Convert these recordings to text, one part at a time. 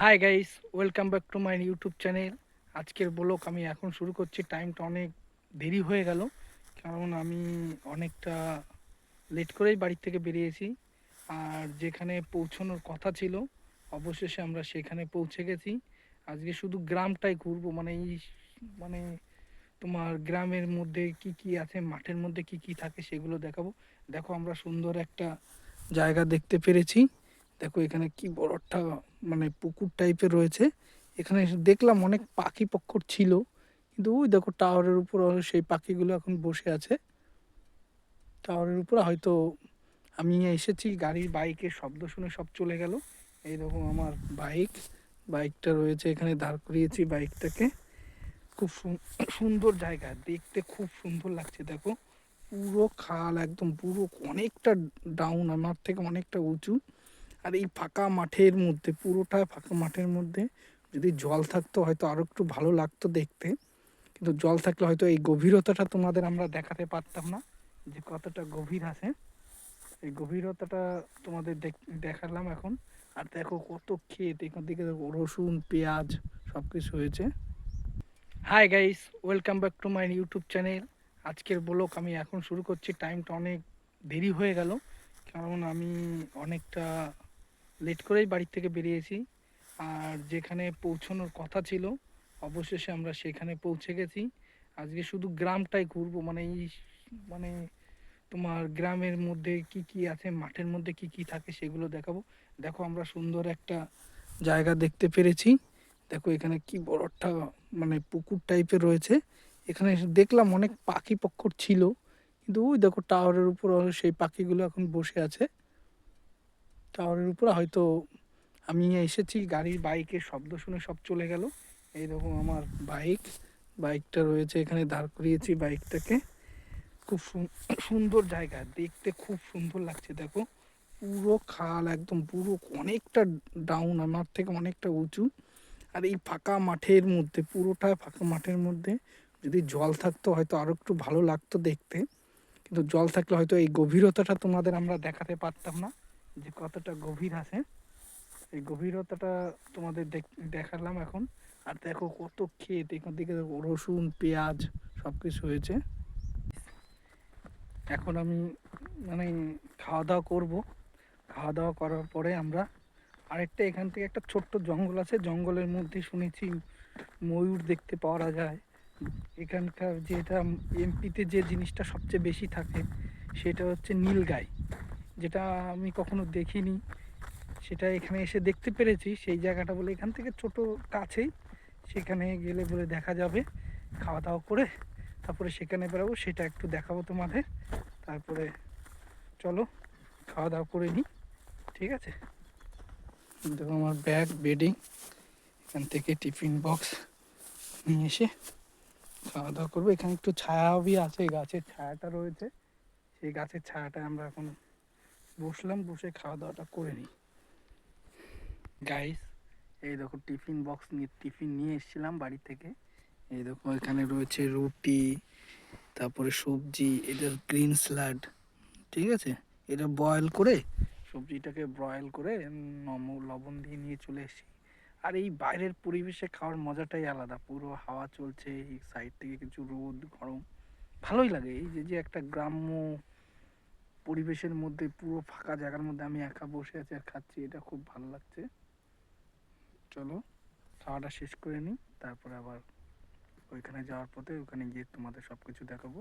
Hi guys, welcome back to my YouTube channel. আজকের blog আমি এখন শুরু করছি। টাইমটা অনেক দেরি হয়ে গেল, কারণ আমি অনেকটা লেট করেই বাড়ি থেকে বেরিয়েছি। আর যেখানে পৌঁছানোর কথা ছিল, অবশেষে আমরা সেখানে পৌঁছে গেছি। আজকে শুধু গ্রামটাই ঘুরবো, মানে মানে তোমার গ্রামের মধ্যে কি কি আছে, মাঠের মধ্যে কি কি থাকে সেগুলো দেখাবো। দেখো, আমরা সুন্দর একটা জায়গা দেখতে পেরেছি। দেখো এখানে কি বড় একটা পুকুর টাইপের রয়েছে। এখানে এসে দেখলাম অনেক পাখি পক্ষর ছিল, কিন্তু ওই দেখো টাওয়ারের উপর সেই পাখিগুলো এখন বসে আছে টাওয়ারের উপর। হয়তো আমি এসেছি, গাড়ির বাইকের শব্দ শুনে সব চলে গেল। এই দেখো আমার বাইকটা রয়েছে এখানে, দাঁড় করিয়েছি বাইকটাকে। খুব সুন্দর জায়গা, দেখতে খুব সুন্দর লাগছে। দেখো পুরো খাল, একদম পুরো অনেকটা ডাউন, আমার থেকে অনেকটা উঁচু। আর এই ফাঁকা মাঠের মধ্যে, পুরোটা ফাঁকা মাঠের মধ্যে যদি জল থাকতো হয়তো আরো একটু ভালো লাগতো দেখতে। কিন্তু জল থাকলে হয়তো এই গভীরতাটা তোমাদের আমরা দেখাতে পারতাম না, যে কতটা গভীর আছে। এই গভীরতাটা তোমাদের দেখালাম এখন। আর দেখো কত ক্ষেত, এখান থেকে দেখো রসুন, পেঁয়াজ সব কিছু হয়েছে। Hi guys, welcome back to my YouTube channel. আজকের ব্লগ আমি এখন শুরু করছি। টাইমটা অনেক দেরি হয়ে গেল, কারণ আমি অনেকটা লেট করেই বাড়ি থেকে বেরিয়েছি। আর যেখানে পৌঁছানোর কথা ছিল, অবশেষে আমরা সেখানে পৌঁছে গেছি। আজকে শুধু গ্রামটাই ঘুরবো, মানে তোমার গ্রামের মধ্যে কি কি আছে, মাঠের মধ্যে কি কি থাকে সেগুলো দেখাবো। দেখো আমরা সুন্দর একটা জায়গা দেখতে পেরেছি। দেখো এখানে কি বড় একটা পুকুর টাইপের রয়েছে। এখানে এসে দেখলাম অনেক পাখি পক্ষর ছিল, কিন্তু ওই দেখো টাওয়ারের উপর সেই পাখিগুলো এখন বসে আছে টাওয়ারের উপর। হয়তো আমি এসেছি, গাড়ির বাইকের শব্দ শুনে সব চলে গেল। এই দেখো আমার বাইকটা রয়েছে এখানে, দাঁড় করিয়েছি বাইকটাকে। খুব সুন্দর জায়গা, দেখতে খুব সুন্দর লাগছে। দেখো পুরো খাল, একদম পুরো অনেকটা ডাউন, আমার থেকে অনেকটা উঁচু। আর এই ফাঁকা মাঠের মধ্যে, পুরোটা ফাঁকা মাঠের মধ্যে যদি জল থাকতো হয়তো আরো একটু ভালো লাগতো দেখতে। কিন্তু জল থাকলে হয়তো এই গভীরতাটা তোমাদের আমরা দেখাতে পারতাম না, যে কতটা গভীর আছে। এই গভীরতাটা তোমাদের দেখালাম এখন। আর দেখো কত ক্ষেত, এখান থেকে দেখো রসুন, পেঁয়াজ সব কিছু হয়েছে। এখন আমি মানে খাওয়া দাওয়া করবো। খাওয়া দাওয়া করার পরে আমরা আরেকটা, এখান থেকে একটা ছোট্ট জঙ্গল আছে, জঙ্গলের মধ্যে শুনেছি ময়ূর দেখতে পাওয়া যায়। এখানকার যেটা এমপিতে যে জিনিসটা সবচেয়ে বেশি থাকে, সেটা হচ্ছে নীলগাই, যেটা আমি কখনো দেখিনি। সেটা এখানে এসে দেখতে পেরেছি। সেই জায়গাটা বলে এখান থেকে ছোট কাছেই, সেখানে গেলে বলে দেখা যাবে। খাওয়া দাওয়া করে তারপরে সেখানে বেরোবো, সেটা একটু দেখাবো তোমাদের। তারপরে চলো খাওয়া দাওয়া করে নিই, ঠিক আছে? দেখো আমার ব্যাগ, বেডিং, এখান থেকে টিফিন বক্স নিয়ে এসে খাওয়া দাওয়া করবো। এখানে একটু ছায়াবি আছে, গাছের ছায়াটা রয়েছে। সেই গাছের ছায়াটায় আমরা এখন বসলাম, বসে খাওয়া দাওয়াটা করে নিই। গাইস, এই দেখো টিফিন নিয়ে এসেছিলাম বাড়ি থেকে। এই দেখো এখানে রয়েছে রুটি, তারপরে সবজি, এটা গ্রিন স্যালাড, ঠিক আছে? এটা বয়েল করে, সবজিটাকে ব্রয়েল করে লবণ দিয়ে নিয়ে চলে এসেছি। আর এই বাইরের পরিবেশে খাওয়ার মজাটাই আলাদা। পুরো হাওয়া চলছে, এই সাইড থেকে কিছু রোদ, গরম, ভালোই লাগে। এই যে যে একটা গ্রাম্য পরিবেশের মধ্যে, পুরো ফাঁকা জায়গার মধ্যে আমি একা বসে আছি আর খাচ্ছি, এটা খুব ভালো লাগছে। চলো খাওয়াটা শেষ করে নিই, তারপরে আবার ওইখানে যাওয়ার পথে ওখানে গিয়ে তোমাদের সব কিছু দেখাবো।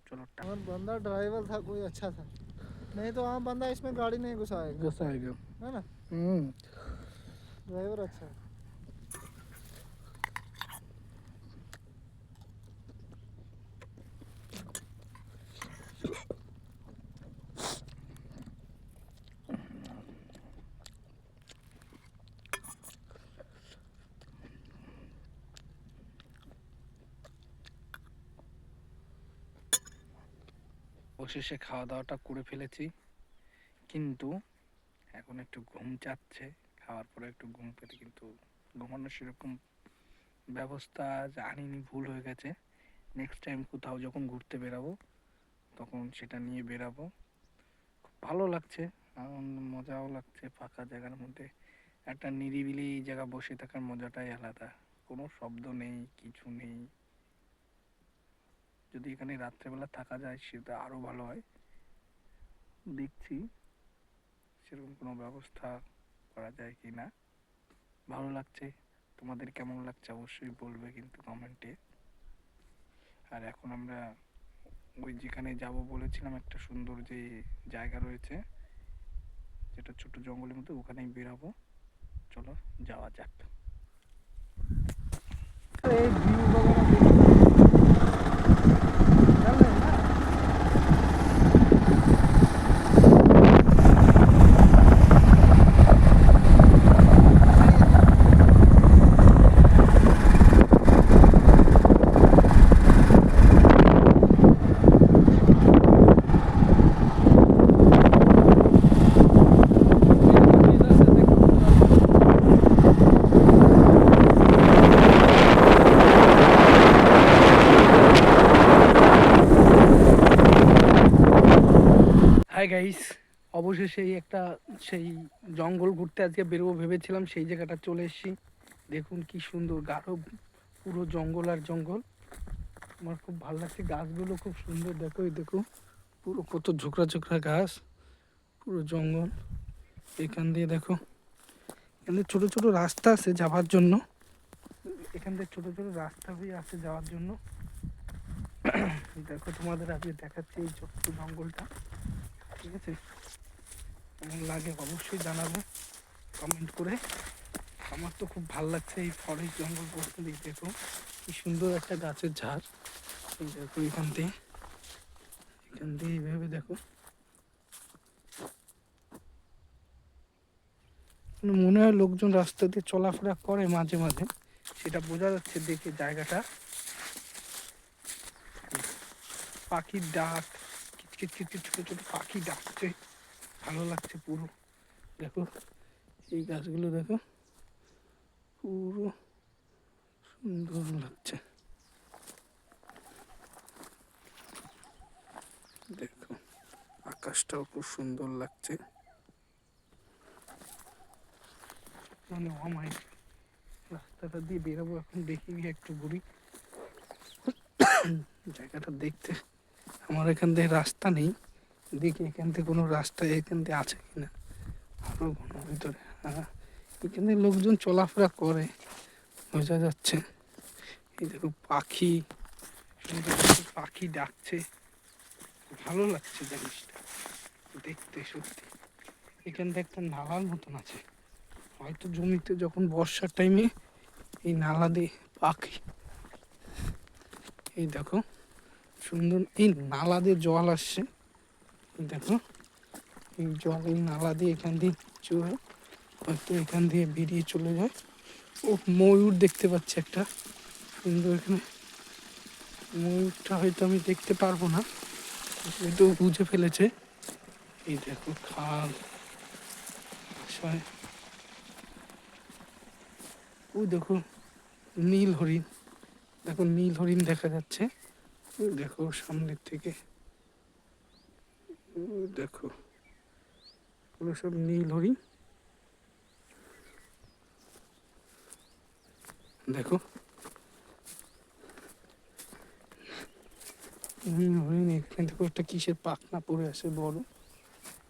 चलो और बंदा ड्राइवर था कोई अच्छा था, नहीं तो वहाँ बंदा इसमें गाड़ी नहीं घुसाएगा, घुसाएगा। है ना? हम्म। ड्राइवर अच्छा है। অবশেষে খাওয়া দাওয়াটা করে ফেলেছি, কিন্তু এখন একটু ঘুম চাচ্ছে। খাওয়ার পরে একটু ঘুম পেতে, কিন্তু ঘুমানোর সেরকম ব্যবস্থা জানিনি, ভুল হয়ে গেছে। নেক্সট টাইম কোথাও যখন ঘুরতে বেরাবো তখন সেটা নিয়ে বেরাবো। খুব ভালো লাগছে, মজাও লাগছে ফাঁকা জায়গার মধ্যে একটা নিরিবিলি জায়গা বসে থাকার মজাটাই আলাদা। কোনো শব্দ নেই, কিছু নেই। যদি এখানে রাত্রেবেলা থাকা যায় সেটা আরো ভালো হয়। দেখছি সেরকম কোনো ব্যবস্থা করা যায় কি না। ভালো লাগছে। তোমাদের কেমন লাগছে অবশ্যই বলবে কিন্তু কমেন্টে। আর এখন আমরা ওই যেখানে যাব বলেছিলাম, একটা সুন্দর যে জায়গা রয়েছে যেটা ছোট জঙ্গলের মতো, ওখানেই বেরাবো। চলো যাওয়া যাক। এই ভিউ হাই গাইস, অবশেষে সেই জঙ্গল ঘুরতে আজকে বেরোবো ভেবেছিলাম, সেই জায়গাটা চলে এসেছি। দেখুন কি সুন্দর গাঢ়, পুরো জঙ্গল আর জঙ্গল। আমার খুব ভালো লাগছে, গাছগুলো খুব সুন্দর। দেখো এই দেখো, পুরো কত ঝোকরা ঝোকরা গাছ, পুরো জঙ্গল। এখান দিয়ে দেখো, এখানে ছোট ছোট রাস্তা আছে যাওয়ার জন্য। এখান থেকে ছোট ছোট রাস্তা হয়ে আছে যাওয়ার জন্য। দেখো তোমাদের আজকে দেখাচ্ছি এই ছোট্ট জঙ্গলটা। ঠিক আছে, কেমন লাগে অবশ্যই জানাবে কমেন্ট করে। আমার তো খুব ভালো লাগছে এই ফরেস্ট জঙ্গল বলতে। দেখো কি সুন্দর একটা গাছের ঝাড়। এই দেখো এখান দিয়ে এইভাবে দেখো, মনে হয় লোকজন রাস্তা দিয়ে চলাফেরা করে মাঝে মাঝে, সেটা বোঝা যাচ্ছে দেখে জায়গাটা। পাখির ডাক, কিচকিচ কিচকিচ ছোট ছোট পাখি ডাকছে, ভালো লাগছে পুরো। দেখো এই গাছগুলো দেখো, পুরো সুন্দর লাগছে। দেখো আকাশটাও খুব সুন্দর লাগছে। মানে অমায়িক রাস্তাটা দিয়ে বেরোবো এখন, দেখি গিয়ে একটু ঘুরি জায়গাটা দেখতে। আমার এখান থেকে রাস্তা নেই, দেখি এখান থেকে কোনো রাস্তা এখান থেকে আছে কিনা। আরো ঘন ভিতরে, হ্যাঁ এখানে লোকজন চলাফেরা করে বোঝা যাচ্ছে। এই দেখো পাখি, সুন্দর সুন্দর পাখি ডাকছে, ভালো লাগছে জিনিসটা দেখতে সত্যি। এখানটা একটা নালার মতন আছে, হয়তো জমিতে যখন বর্ষার টাইমে এই নালা দিয়ে পাখি, এই দেখো সুন্দর এই নালা দিয়ে জল আসছে। দেখো এই জল এই নালা দিয়ে এখান দিয়ে চলে, হয়তো এখান দিয়ে বেরিয়ে চলে যায়। ও ময়ূর দেখতে পাচ্ছি একটা সুন্দর এখানে। ময়ূরটা হয়তো আমি দেখতে পারবো না, হয়তো বুঝে ফেলেছে। এই দেখো খাল, আশায় ওই দেখো নীল হরিণ, দেখো নীল হরিণ দেখা যাচ্ছে। ওই দেখো সামনের থেকে, ওই দেখো ওগুলো সব নীল হরিণ। দেখো নীল হরিণ, এখানে দেখো একটা কিসের পাখনা পড়ে আছে বড়।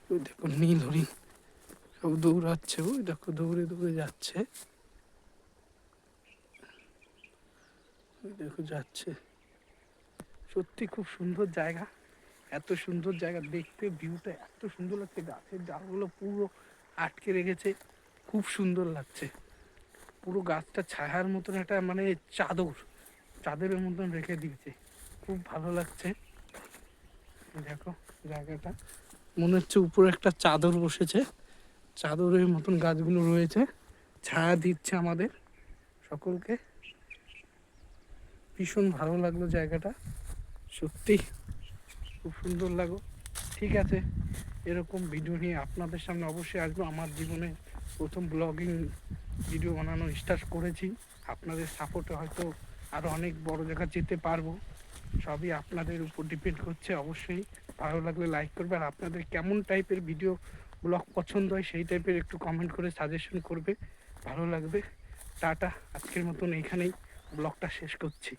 ওই দেখো নীল হরিণ সব দৌড়াচ্ছে, ওই দেখো দৌড়ে দৌড়ে যাচ্ছে, ওই দেখো যাচ্ছে। সত্যি খুব সুন্দর জায়গা, এত সুন্দর জায়গা দেখতে, ভিউটা এত সুন্দর লাগছে। গাছের ডালগুলো পুরো আটকে রেখেছে, খুব সুন্দর লাগছে। পুরো গাছটা ছায়ার মতন একটা মানে চাদরের মতন রেখে দিয়েছে, খুব ভালো লাগছে। দেখো জায়গাটা মনে হচ্ছে উপরে একটা চাদর বসেছে, চাদরের মতন গাছগুলো রয়েছে, ছায়া দিচ্ছে আমাদের সকলকে। ভীষণ ভালো লাগলো জায়গাটা, সত্যি খুব সুন্দর লাগলো। ঠিক আছে, এরকম ভিডিও নিয়ে আপনাদের সামনে অবশ্যই আসবো। আমার জীবনে প্রথম ব্লগিং ভিডিও বানানো স্টার্ট করেছি, আপনাদের সাপোর্টে হয়তো আরও অনেক বড় জায়গা যেতে পারবো। সবই আপনাদের উপর ডিপেন্ড করছে। অবশ্যই ভালো লাগলে লাইক করবে। আর আপনাদের কেমন টাইপের ভিডিও ব্লগ পছন্দ হয় সেই টাইপের একটু কমেন্ট করে সাজেশন করবে, ভালো লাগবে। টাটা, আজকের মতন এইখানেই ব্লগটা শেষ করছি।